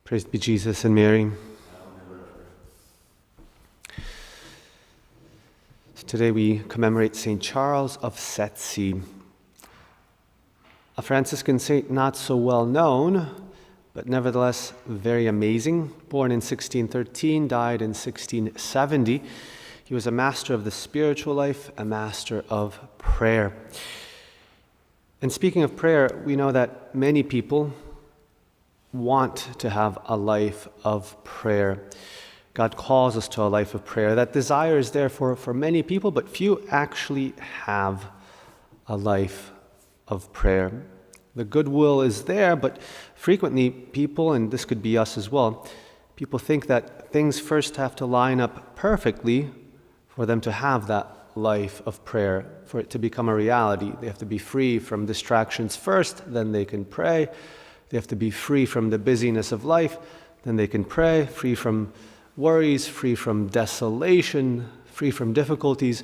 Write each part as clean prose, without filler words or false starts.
Praised be Jesus and Mary. So today we commemorate St. Charles of Sezze, a Franciscan saint not so well known, but nevertheless very amazing. Born in 1613, died in 1670. He was a master of the spiritual life, a master of prayer. And speaking of prayer, we know that many people want to have a life of prayer. God calls us to a life of prayer. That desire is there for many people, but few actually have a life of prayer. The goodwill is there, but frequently people, and this could be us as well, people think that things first have to line up perfectly for them to have that life of prayer, for it to become a reality. They have to be free from distractions first, then they can pray. They have to be free from the busyness of life, then they can pray, free from worries, free from desolation, free from difficulties,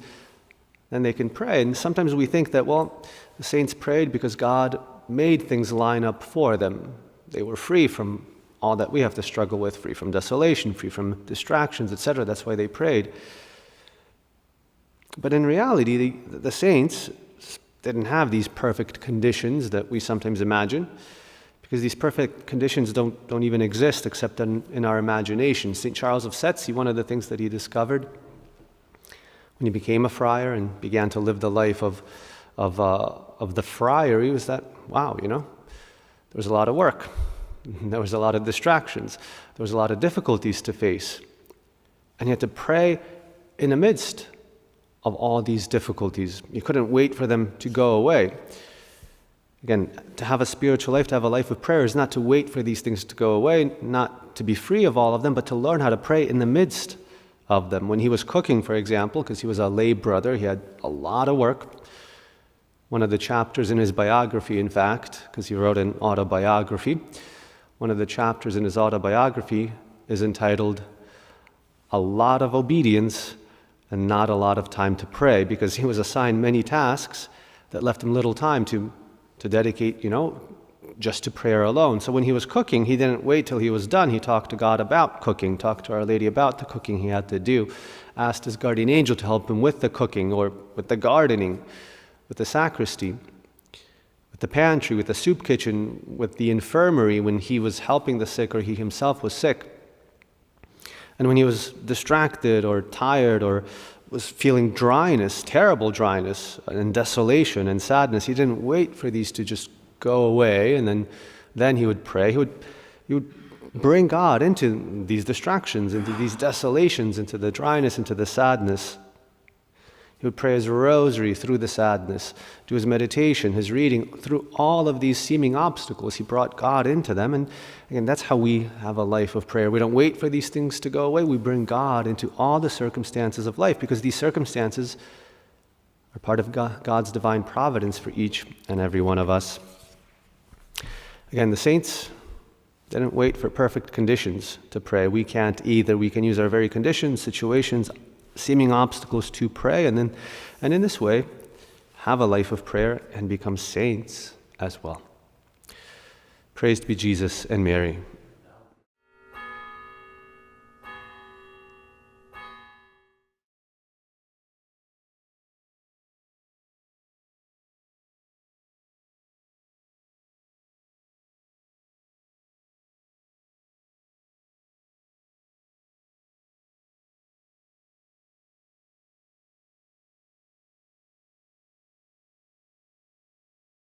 then they can pray. And sometimes we think that, well, the saints prayed because God made things line up for them. They were free from all that we have to struggle with, free from desolation, free from distractions, etc. That's why they prayed. But in reality, the saints didn't have these perfect conditions that we sometimes imagine, because these perfect conditions don't even exist except in our imagination. St. Charles of Sezze, one of the things that he discovered when he became a friar and began to live the life of the friary was that, wow, there was a lot of work. There was a lot of distractions. There was a lot of difficulties to face. And he had to pray in the midst of all these difficulties. You couldn't wait for them to go away. Again, to have a spiritual life, to have a life of prayer is not to wait for these things to go away, not to be free of all of them, but to learn how to pray in the midst of them. When he was cooking, for example, because he was a lay brother, he had a lot of work. One of the chapters in his biography, in fact, because he wrote an autobiography, one of the chapters in his autobiography is entitled "A Lot of Obedience and Not a Lot of Time to Pray," because he was assigned many tasks that left him little time to dedicate, just to prayer alone. So when he was cooking, he didn't wait till he was done. He talked to God about cooking, talked to Our Lady about the cooking he had to do, asked his guardian angel to help him with the cooking or with the gardening, with the sacristy, with the pantry, with the soup kitchen, with the infirmary when he was helping the sick or he himself was sick. And when he was distracted or tired or was feeling dryness, terrible dryness, and desolation and sadness, he didn't wait for these to just go away, and then he would pray. He would bring God into these distractions, into these desolations, into the dryness, into the sadness. He would pray his rosary through the sadness, do his meditation, his reading, through all of these seeming obstacles. He brought God into them, and again, that's how we have a life of prayer. We don't wait for these things to go away. We bring God into all the circumstances of life, because these circumstances are part of God's divine providence for each and every one of us. Again, the saints didn't wait for perfect conditions to pray. We can't either. We can use our very conditions, situations, seeming obstacles to pray, and in this way have a life of prayer and become saints as well. Praised be Jesus and Mary.